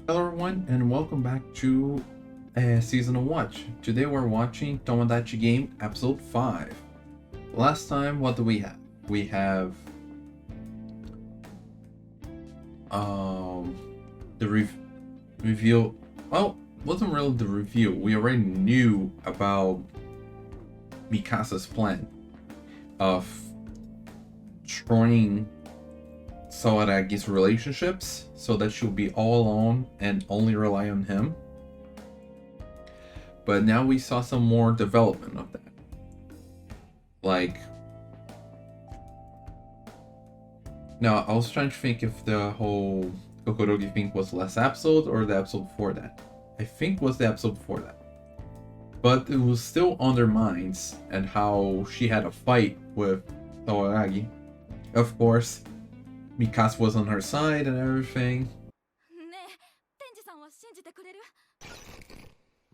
Hello everyone and welcome back to Seasonal Watch. Today we're watching Tomodachi Game Episode 5. Last time, what do we have? We have um the reveal. Well, wasn't really the reveal. We already knew about Mikasa's plan of destroying Sawaragi's relationships so that she'll be all alone and only rely on him. But now we saw some more development of that. Like, now I was trying to think if the whole Kokorogi thing was last episode or the episode before that. I think it was the episode before that. But it was still on their minds and how she had a fight with Sawaragi. Of course, Mikasa was on her side and everything.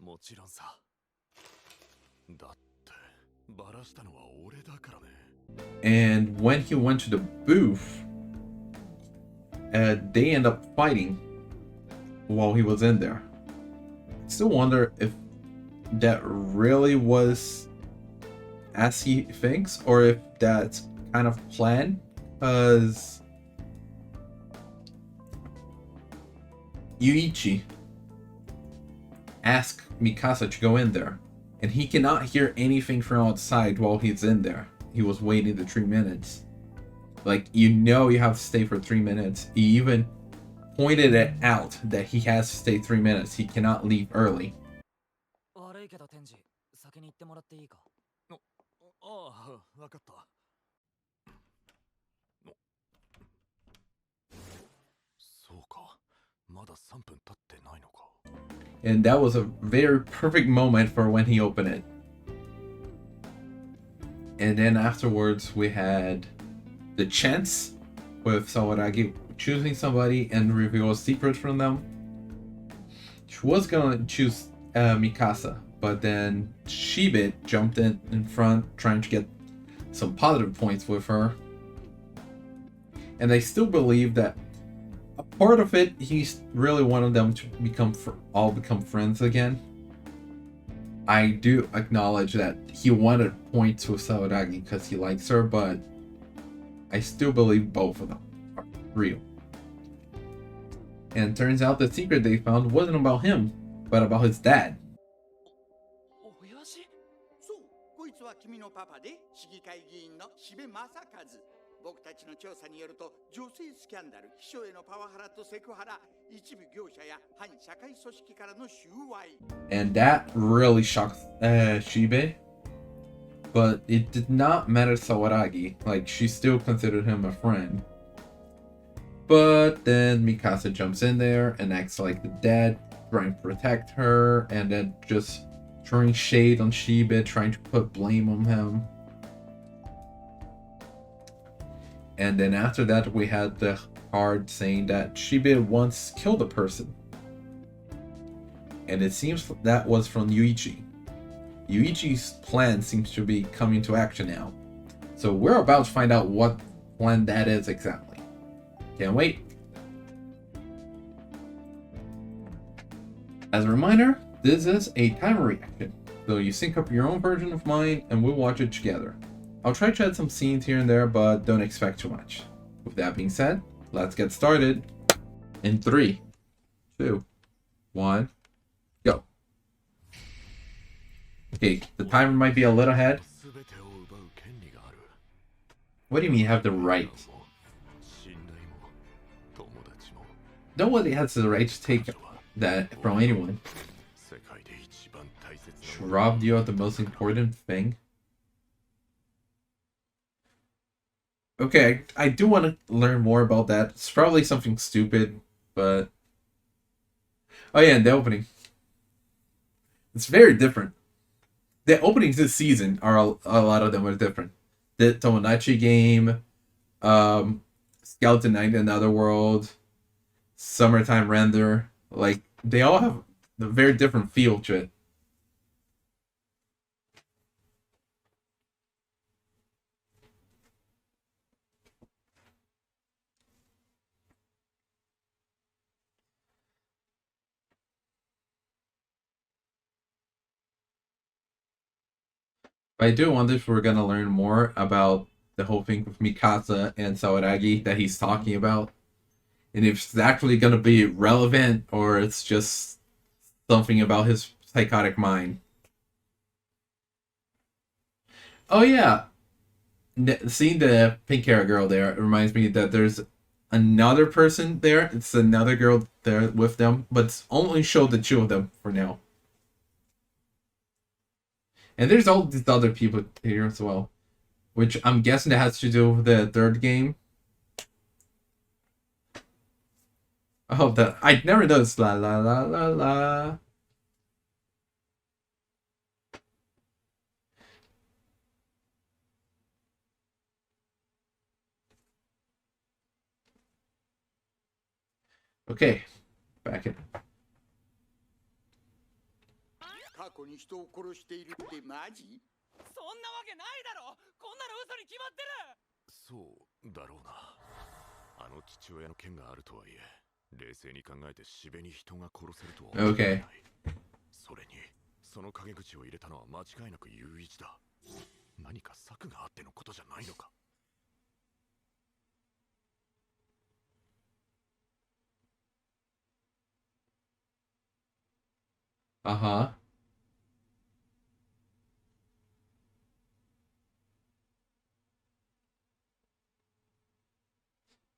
もちろんさ。だってバラしたのは俺だからね。And when he went to the booth, they end up fighting while he was in there. Still wonder if that really was as he thinks, or if that's kind of planned, because Yuichi asked Mikasa to go in there, and he cannot hear anything from outside while he's in there. He was waiting the 3 minutes. Like, you have to stay for 3 minutes. He even pointed it out that he has to stay 3 minutes. He cannot leave early. 悪いけど天智、先に行ってもらっていいか。ああ、わかった。そうか、まだ3分経ってないのか。And that was a very perfect moment for when he opened it. And then afterwards, we had the chance with Sawaragi choosing somebody and reveal a secret from them. She was gonna choose Mikasa, but then Shibe jumped in front, trying to get some positive points with her. And they still believe that a part of it, he really wanted them to all become friends again. I do acknowledge that he wanted points with Sawaragi because he likes her, but I still believe both of them are real. And it turns out the secret they found wasn't about him, but about his dad. And that really shocked Shibe. But it did not matter to Sawaragi. Like, she still considered him a friend. But then Mikasa jumps in there and acts like the dad, trying to protect her, and then just throwing shade on Shibe, trying to put blame on him. And then after that, we had the card saying that Shibe once killed a person. And it seems that was from Yuichi. Yuichi's plan seems to be coming to action now. So we're about to find out what plan that is exactly. Can't wait. As a reminder, this is a timer reaction. So you sync up your own version of mine and we'll watch it together. I'll try to add some scenes here and there, but don't expect too much. With that being said, let's get started. In 3, 2, 1, go. Okay, the timer might be a little ahead. What do you mean you have the right? Nobody has the right to take that from anyone. Robbed you of the most important thing. Okay, I do want to learn more about that. It's probably something stupid, but... Oh yeah, and the opening. It's very different. The openings this season are a lot of them are different. The Tomodachi game, Skeleton Knight in Another World, Summertime Render, like they all have a very different feel to it. I do wonder if we're gonna learn more about the whole thing with Mikasa and Sawaragi that he's talking about, and if it's actually gonna be relevant or it's just something about his psychotic mind. Oh yeah, seeing the pink hair girl there reminds me that there's another person there. It's another girl there with them, but it's only showed the two of them for now. And there's all these other people here as well, which I'm guessing that has to do with the third game. Oh, that I never noticed. La la la la la. Okay, back in. 過去に人を殺しているってマジ？そんなわけないだろ。こんなの嘘に決まってる。そうだろうな。あの父親の剣があるとはいえ、冷静に考えてしべに人が殺せるとは思えない。それに、その陰口を入れたのは間違いなく雄一だ。何か策があってのことじゃないのか。Uh-huh.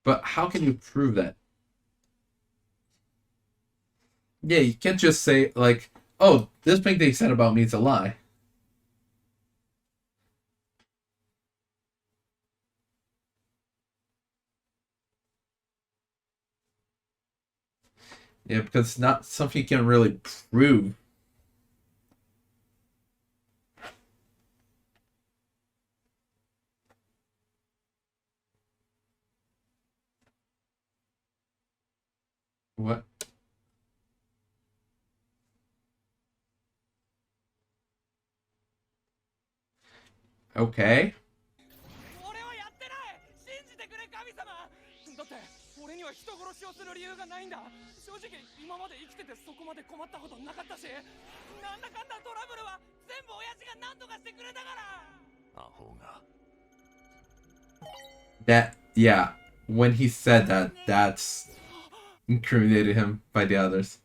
But how can you prove that? Yeah, you can't just say, like, oh, this thing they said about me is a lie. Yeah, because it's not something you can really prove. What? Okay. 俺はやってない。信じてくれ神様。だって俺には人殺しをする理由がないんだ。正直今まで生きててそこまで困ったことなかったし、なんだかんだトラブルは全部親父が何とかしてくれたから。アホが。That, yeah. When he said that, that's incriminated him by the others.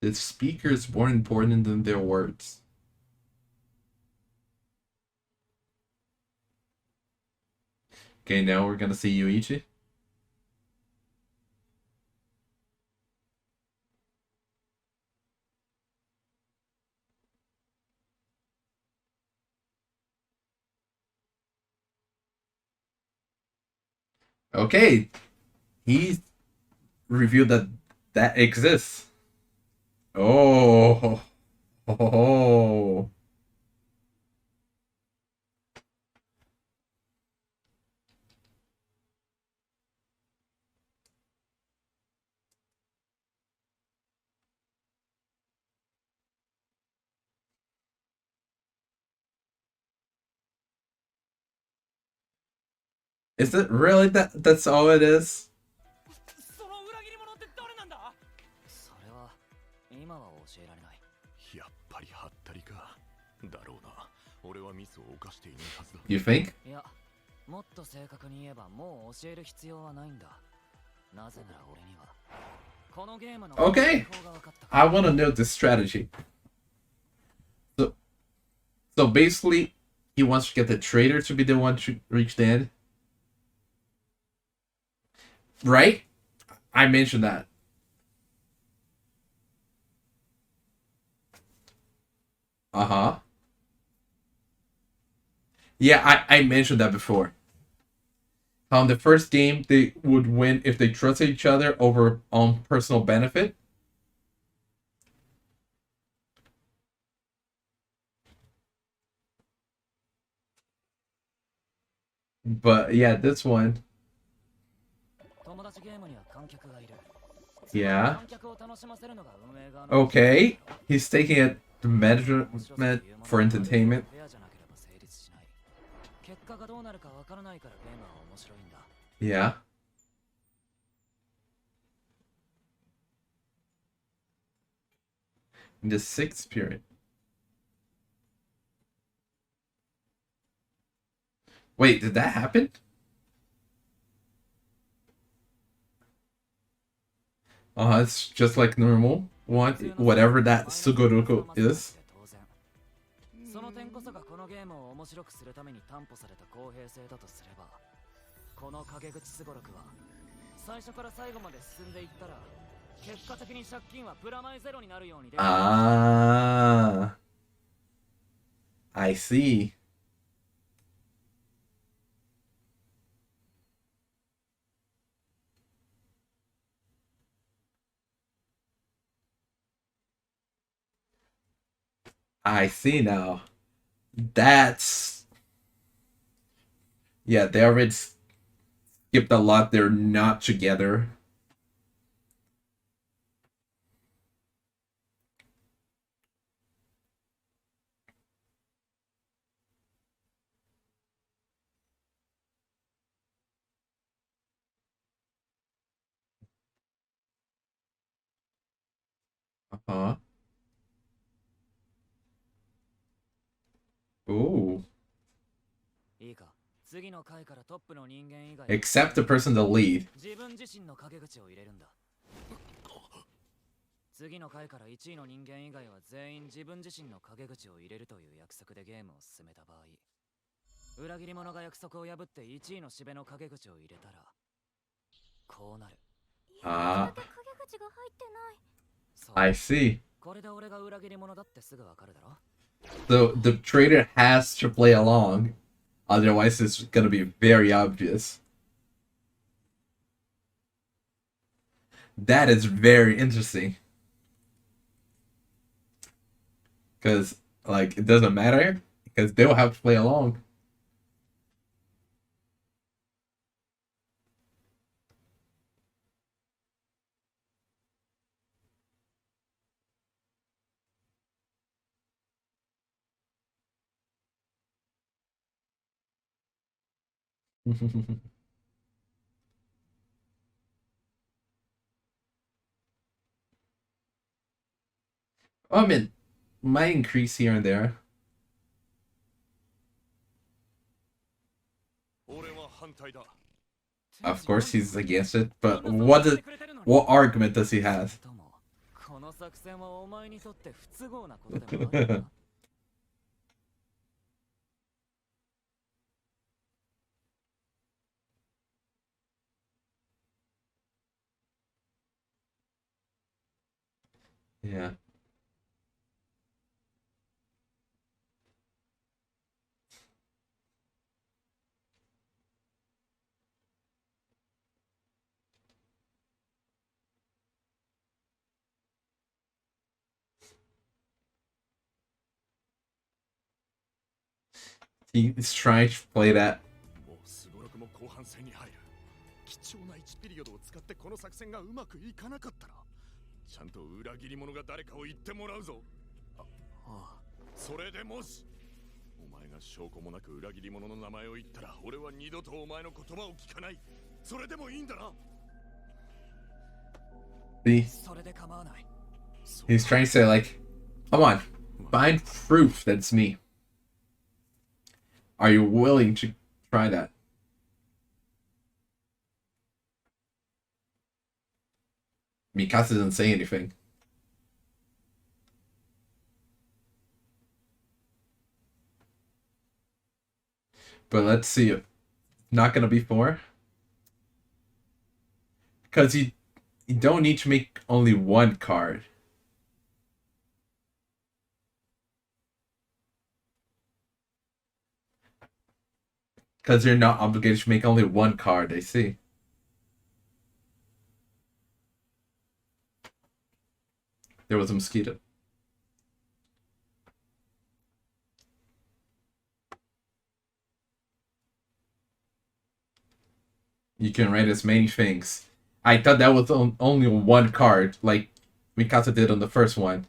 The speaker is more important than their words. Okay, now we're gonna see Yuichi. Okay, he revealed that that exists. Oh, oh. Is it really that? That's all it is? その裏切り者って誰なんだ。それは今は教えられない。やっぱりハッタリか。だろうな。俺はミスを犯していないはずだ。You think? いや、もっと正確に言えばもう教える必要はないんだ。なぜなら俺にはこのゲームの Okay, I want to know this strategy. So basically, he wants to get the traitor to be the one to reach the end. Right? I mentioned that. Uh-huh. Yeah, I mentioned that before. The first game they would win if they trusted each other over personal benefit. But yeah, this one. Yeah. Okay, he's taking it the measurement for entertainment. Yeah. In the sixth period. Wait, did that happen? It's just like normal. Whatever that Sugoroku is. その点こそがこのゲームを面白くするために担保された公平性だとすれば、この陰口すごろくは最初から最後まで進んでいったら結果的に借金はプラマイゼロになるようにできる。Ah, I see. I see now. That's... Yeah, they already skipped a lot. They're not together. Uh-huh. Ooh. Except the person to lead. 次の回から1位の人間以外は全員自分自身の陰口を入れるという約束でゲームを進めた場合、裏切り者が約束を破って1位のしべの陰口を入れたらこうなる。Ah. I see. これで俺が裏切り者だってすぐわかるだろ。The traitor has to play along, otherwise it's gonna be very obvious. That is very interesting. Because, like, it doesn't matter, because they'll have to play along. I mean, might increase here and there. Of course he's against it, but what argument does he have? Yeah. He's trying to play that. 貴重な1ピリオドを使ってこの作戦がうまくいかなかったらちゃんと裏切り者が誰かを言ってもらうぞ。それでもしお前が証拠もなく裏切り者の名前を言ったら俺は二度とお前の言葉を聞かない。それでもいいんだな。 See? He's trying to say, like, come on, find proof that's me. Are you willing to try that? Mikasa doesn't say anything. But let's see if not gonna be 4. Because you don't need to make only one card. Because you're not obligated to make only one card, I see. There was a mosquito. You can write as many things. I thought that was only one card, like Mikasa did on the first one.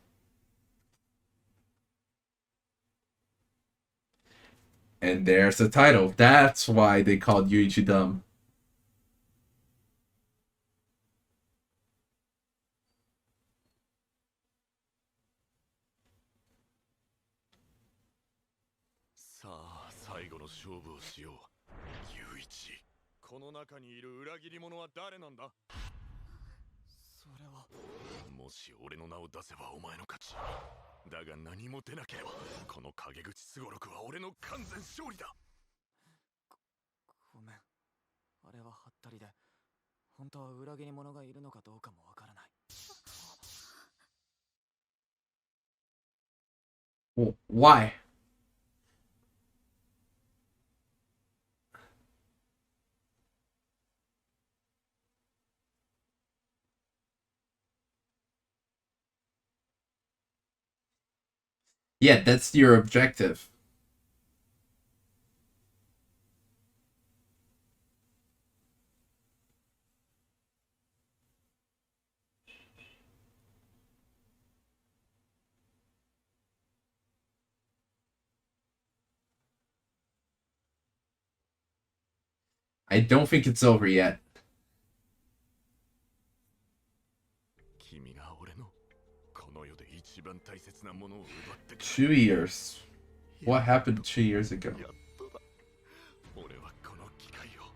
And there's the title. That's why they called Yuichi dumb. Yuichi, この中にいる裏切り者は誰なんだ？それはもし俺の名を出せばお前の勝ち。だが何も出なければこの陰口すごろくは俺の完全勝利だ。ごめん。あれはハッタリで本当は裏切り者がいるのかどうかもわからない。Why? Yeah, that's your objective. I don't think it's over yet. 君が俺のこの世で一番大切なものを奪ってくれ。 2 years. What happened 2 years ago? やっとだ。俺はこの機会を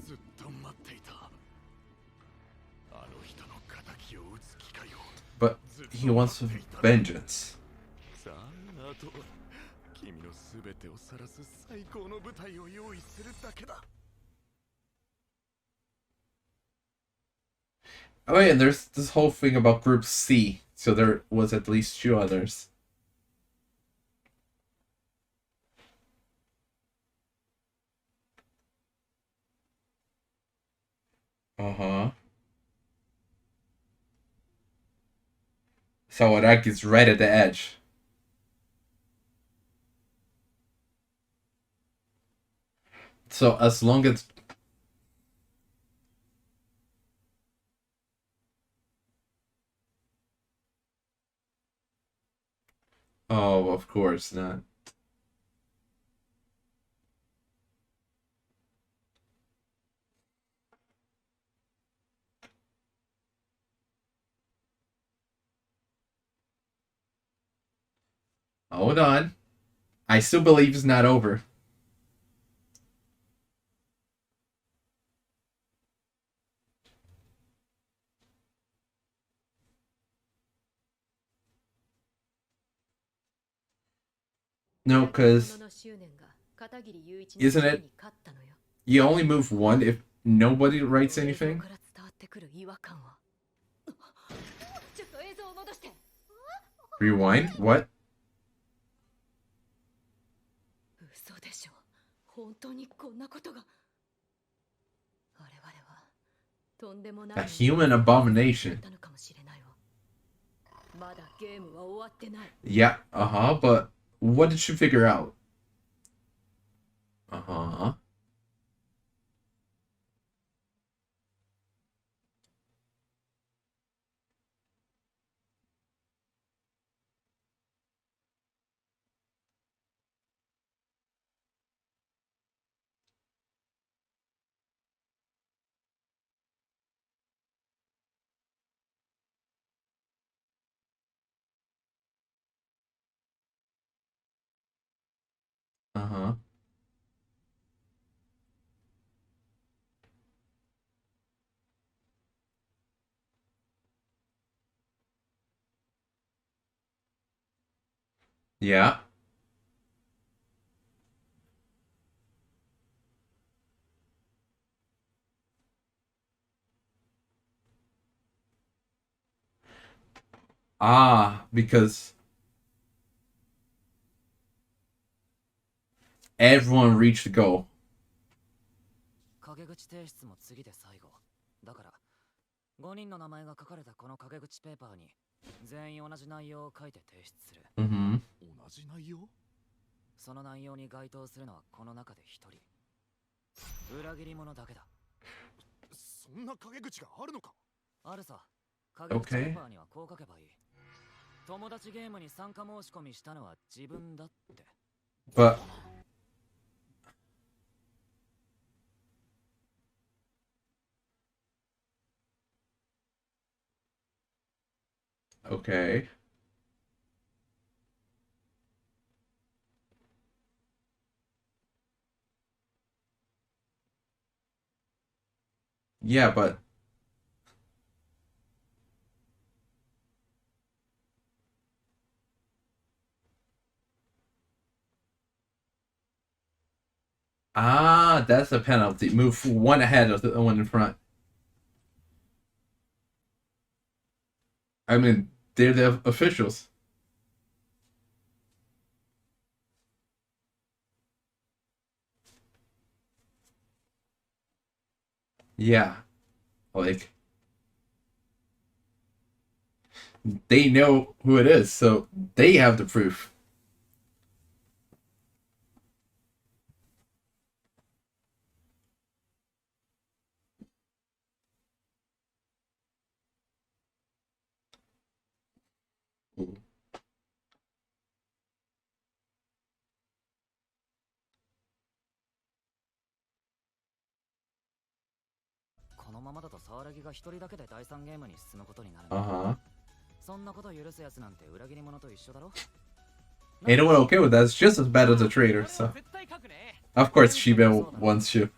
ずっと待っていた。あの人の仇を討つ機会を。 But he wants vengeance. さあ、あとは君のすべてを晒す最高の舞台を用意するだけだ。 Oh yeah, and there's this whole thing about Group C. So there was at least 2 others. Uh-huh. Sawaraki's right at the edge. So as long as... Oh, of course not. Hold on. I still believe it's not over. No, because isn't it you only move one if nobody writes anything? Rewind? What? A human abomination. Yeah, uh-huh, but what did you figure out? Uh-huh. Uh-huh. Yeah. Ah, because everyone reached the goal. 陰口提出も次で最後。だから5人の名前が書かれたこの陰口ペーパーに全員同じ内容を書いて提出する。Mm-hmm. 同じ内容？その内容に該当するのはこの中で1人。裏切り者だけだ。そんな陰口があるのか？あるさ。陰口ペーパーにはこう書けばいい。But okay. Yeah, but that's a penalty. Move one ahead of the one in front. I mean, they're the officials. Yeah, like they know who it is, so they have the proof. Uh-huh. Ain't no one okay with that. It's just as bad as the traitor, so of course Shiba wants you.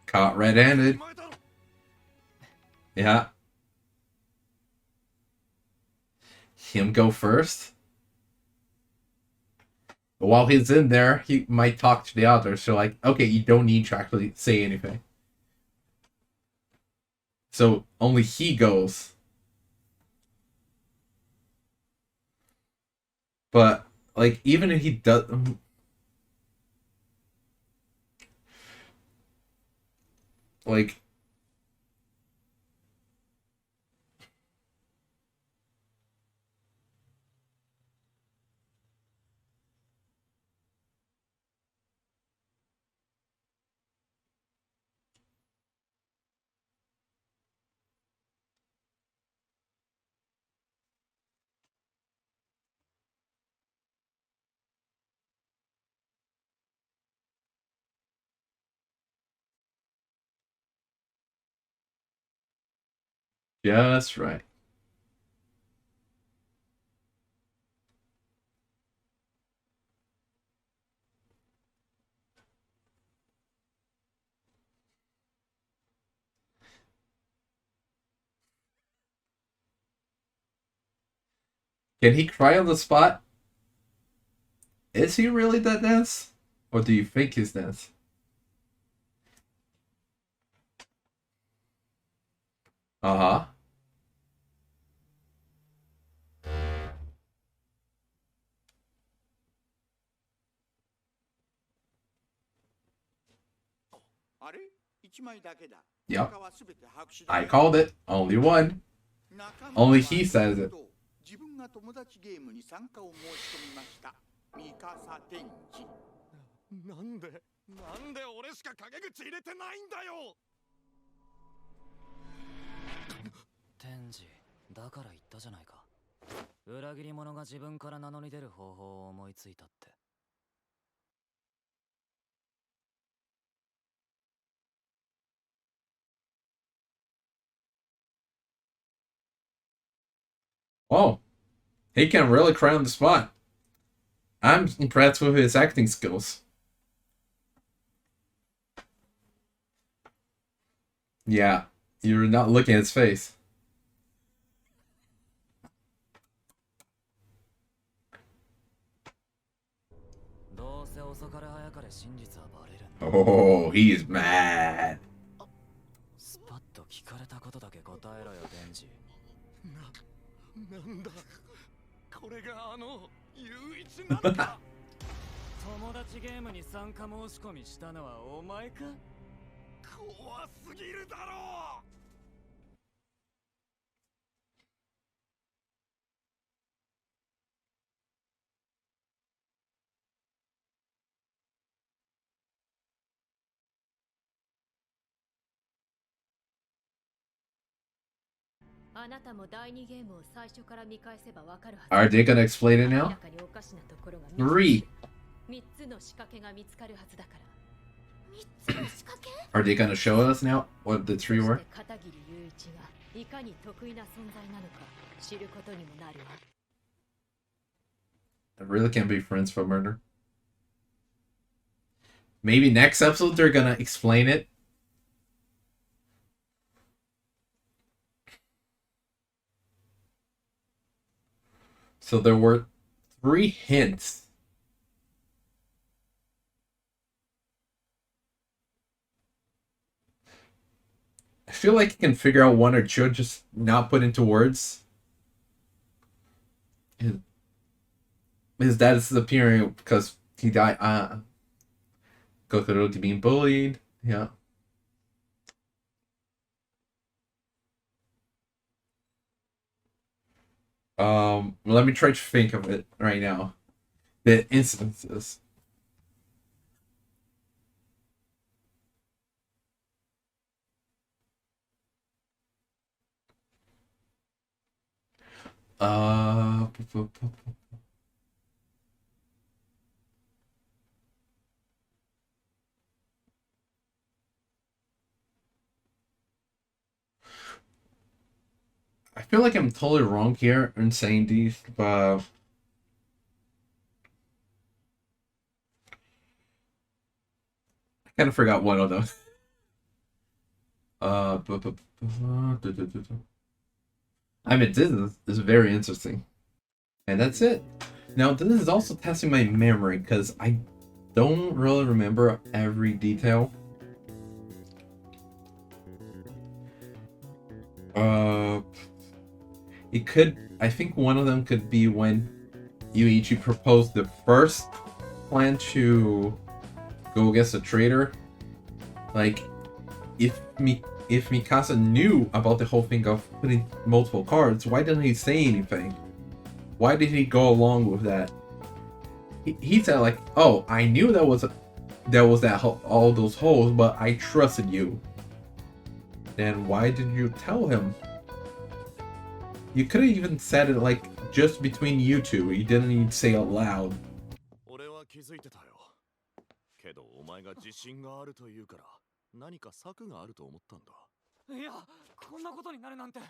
Caught red-handed. Yeah. Him go first. But while he's in there, he might talk to the others. So like, okay, you don't need to actually say anything. So only he goes. But like, even if he does, like, just right. Can he cry on the spot? Is he really that dense? Or do you think he's dense? Uh-huh. Yep. I called it. Only one. Only he says it. 自分が友達ゲームに参加を申し込みました。ミカサ天智。なんで俺しか陰口入れてないんだよ。天智、だから言ったじゃないか。裏切り者が自分から名乗り出る方法を思いついたって。Oh, he can really cry on the spot. I'm impressed with his acting skills. Yeah, you're not looking at his face. Oh, he is mad. スパッと聞かれたことだけ答えろよ、天智。なんだこれがユイチなのか。友達ゲームに参加申し込みしたのはお前か。怖すぎるだろう。Are they gonna explain it now? 3. Are they gonna show us now what the 3 were? I really can't be friends for murder. Maybe next episode they're gonna explain it. So there were 3 hints. I feel like you can figure out 1 or 2, just not put into words. His dad is appearing because he died. Kokoroki being bullied. Yeah. Let me try to think of it right now. The instances. I feel like I'm totally wrong here in saying these, but I kind of forgot one of them. I mean, this is very interesting. And that's it. Now, this is also testing my memory, because I don't really remember every detail. It could, I think one of them could be when Yuichi proposed the first plan to go against the traitor. Like, if Mikasa knew about the whole thing of putting multiple cards, why didn't he say anything? Why did he go along with that? He said like, "Oh, I knew there was all those holes, but I trusted you." Then why did you tell him? You could have even said it like just between you two. You didn't even say it loud. 俺は気づいてたよ。けどお前が自信があるというから何か策があると思ったんだ。いや、こんなことになるなんて。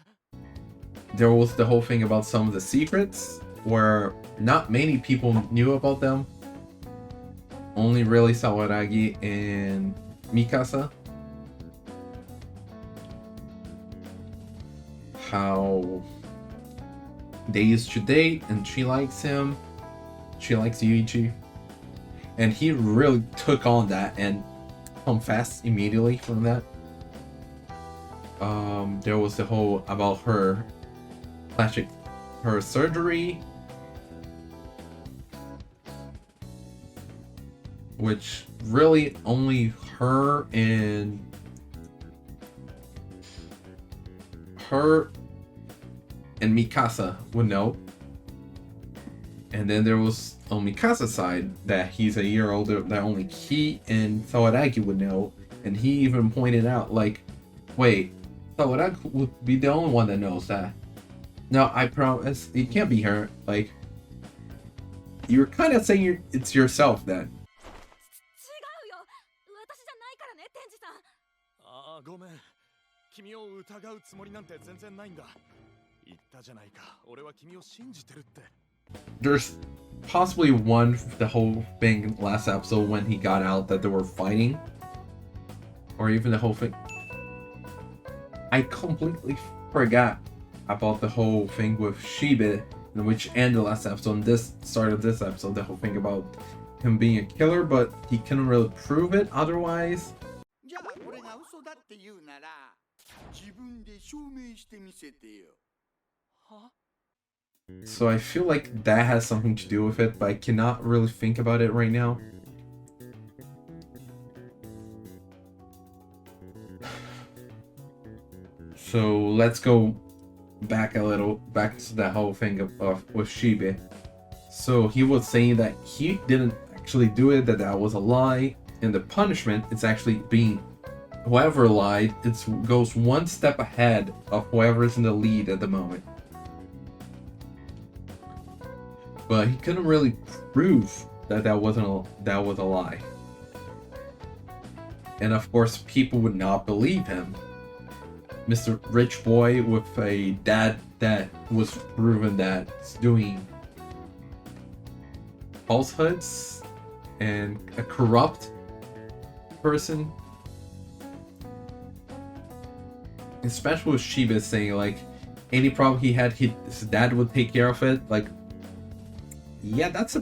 There was the whole thing about some of the secrets where not many people knew about them. Only really Sawaragi and Mikasa. How they used to date and she likes him. She likes Yuichi. And he really took on that and confessed immediately from that. There was the whole about her surgery, which really only her and Mikasa would know. And then there was on Mikasa's side that he's a year older, that only he and Sawaragi would know. And he even pointed out like, wait, Sawaragi would be the only one that knows that. No, I promise it can't be her. Like, you're kind of saying it's yourself then. ああ、ごめん。君を疑うつもりなんて全然ないんだ。言ったじゃないか。俺は君を信じてるって。 There's possibly one, the whole thing last episode when he got out that they were fighting. Or even the whole thing. I completely forgot about the whole thing with Shibe, which ended last episode, and this started this episode, the whole thing about him being a killer, but he couldn't really prove it otherwise. じゃあこれが嘘だって言うなら自分で証明してみせてよ。は？ So I feel like that has something to do with it, but I cannot really think about it right now. So let's go back to that whole thing of with Shibe. So he was saying that he didn't actually do it, that was a lie, and the punishment is actually being whoever lied, it goes one step ahead of whoever's in the lead at the moment. But he couldn't really prove that that was a lie. And of course, people would not believe him. Mr. Rich Boy with a dad that was proven that he's doing falsehoods and a corrupt person. Especially with Shiba saying like any problem he had, his dad would take care of it. Like, yeah, that's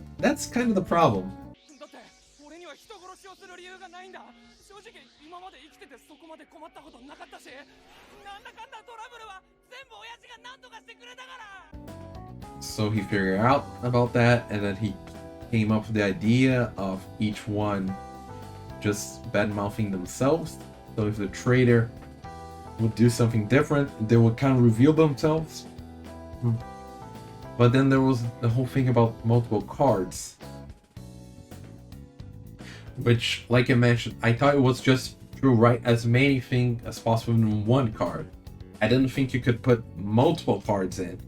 kind of the problem. だって俺には人殺しをする理由がないんだ。正直今まで生きててそこまで困ったことなかったし、なんだかんだトラブルは全部親父が何とかしてくれたから。 So he figured out about that, and then he came up with the idea of each one just bad-mouthing themselves. So if the traitor would do something different, they would kind of reveal themselves. But then there was the whole thing about multiple cards, which, like I mentioned, I thought it was just to write as many things as possible in one card. I didn't think you could put multiple cards in.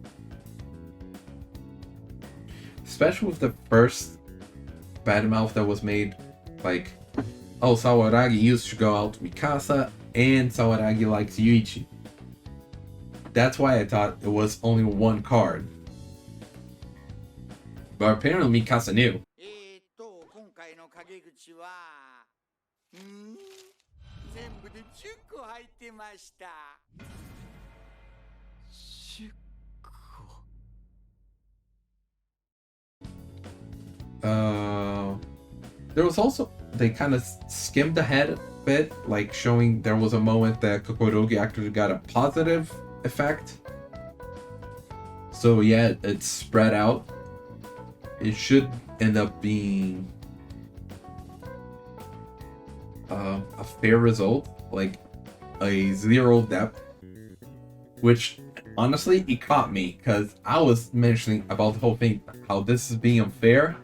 Especially with the first badmouth that was made, like, oh, Sawaragi used to go out to Mikasa, and Sawaragi likes Yuichi. That's why I thought it was only one card. But apparently Mikasa knew. 今回の陰口は全部で10個入ってました。10個。There was also, they kind of skimmed ahead a bit, like showing there was a moment that Kokorogi actually got a positive effect. So yeah, it's spread out. It should end up being a fair result, like a 0 depth, which honestly it caught me because I was mentioning about the whole thing, how this is being unfair.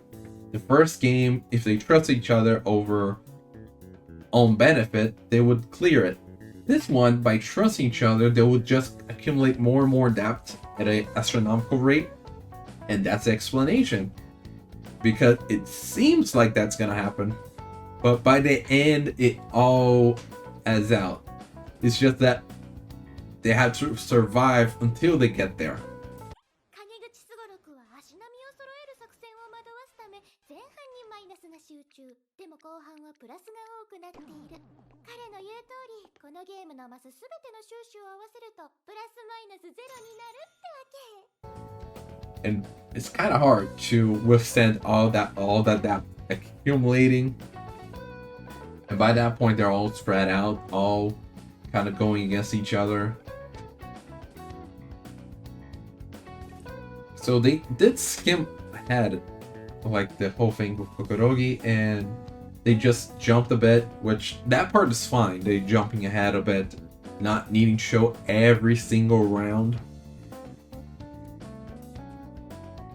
The first game, if they trust each other over own benefit, they would clear it. This one, by trusting each other, they would just accumulate more and more depth at an astronomical rate, and that's the explanation. Because it seems like that's gonna happen, but by the end, it all adds out. It's just that they have to survive until they get there. 陰口すごろくは足並みを揃える作戦を惑わすため前半にマイナスが集中でも後半はプラスが多くなっている。彼の言う通りこのゲームのマスすべての収支を合わせるとプラスマイナスゼロになるってわけ。 And it's kind of hard to withstand all that accumulating. And by that point, they're all spread out, all kind of going against each other. So they did skim ahead, like the whole thing with Kokorogi, and they just jumped a bit, which that part is fine. They jumping ahead a bit, not needing to show every single round.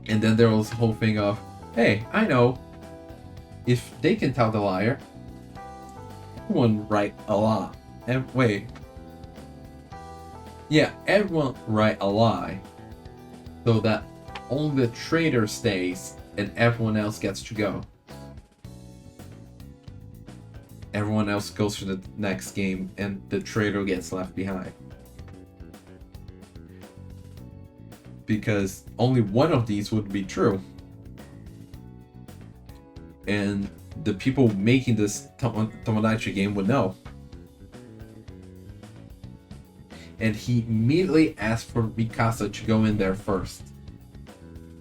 And then there was the whole thing of, hey, I know, if they can tell the liar, everyone write a lie. And wait. Yeah, everyone write a lie. So that only the traitor stays and everyone else gets to go. Everyone else goes to the next game and the traitor gets left behind. Because only one of these would be true. And the people making this Tomodachi game would know. And he immediately asked for Mikasa to go in there first.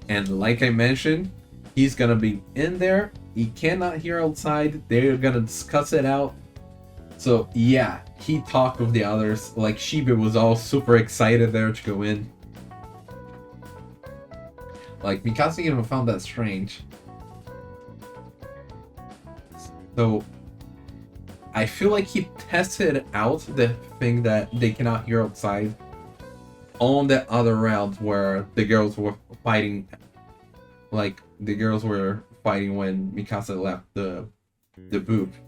And like I mentioned, he's gonna be in there. He cannot hear outside. They're gonna discuss it out. So yeah, he talked with the others. Like Shiba was all super excited there to go in. Like, Mikasa even found that strange. So, I feel like he tested out the thing that they cannot hear outside on the other round where the girls were fighting. Like, the girls were fighting when Mikasa left the booth.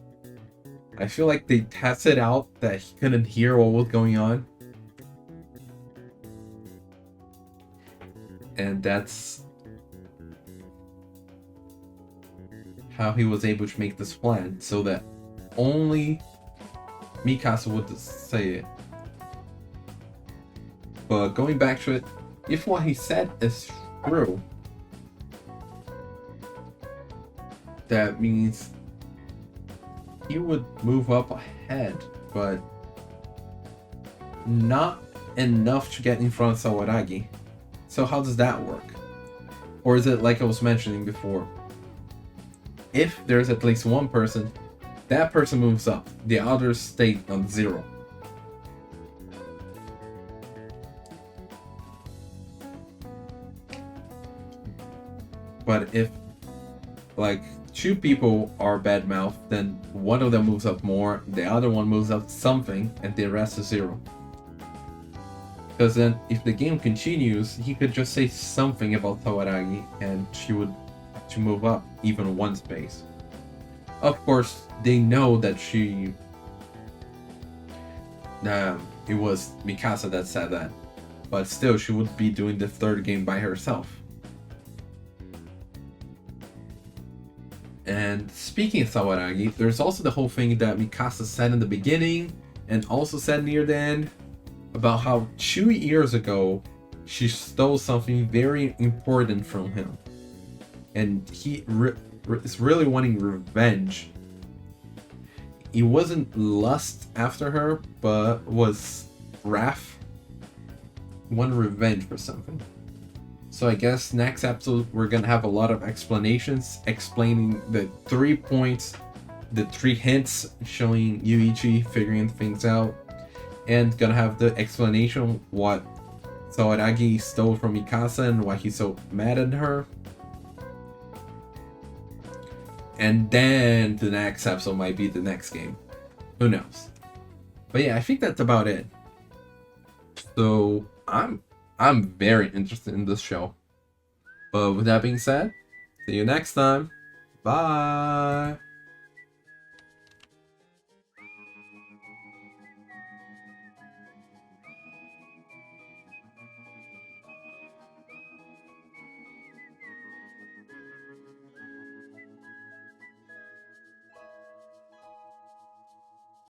I feel like they tested out that he couldn't hear what was going on. And that's how he was able to make this plan, so that only Mikasa would say it. But going back to it, if what he said is true, that means he would move up ahead, but not enough to get in front of Sawaragi. So how does that work? Or is it like I was mentioning before? If there's at least one person, that person moves up, the others stay on 0. But if like 2 people are bad mouth, then one of them moves up more, the other one moves up something, and the rest is 0. Because then, if the game continues, he could just say something about Sawaragi, and she would have to move up even 1 space. Of course, they know that it was Mikasa that said that, but still, she would be doing the 3rd game by herself. And speaking of Sawaragi, there's also the whole thing that Mikasa said in the beginning, and also said near the end, about how 2 years ago, she stole something very important from him. And he is really wanting revenge. He wasn't lust after her, but was wrath. He wanted revenge for something. So I guess next episode we're gonna have a lot of explanations explaining the 3 points, the 3 hints showing Yuichi figuring things out, and gonna have the explanation what Sawaragi stole from Mikasa and why he's so mad at her. And then the next episode might be the next game. Who knows? But yeah, I think that's about it. So I'm very interested in this show. But with that being said, see you next time. Bye.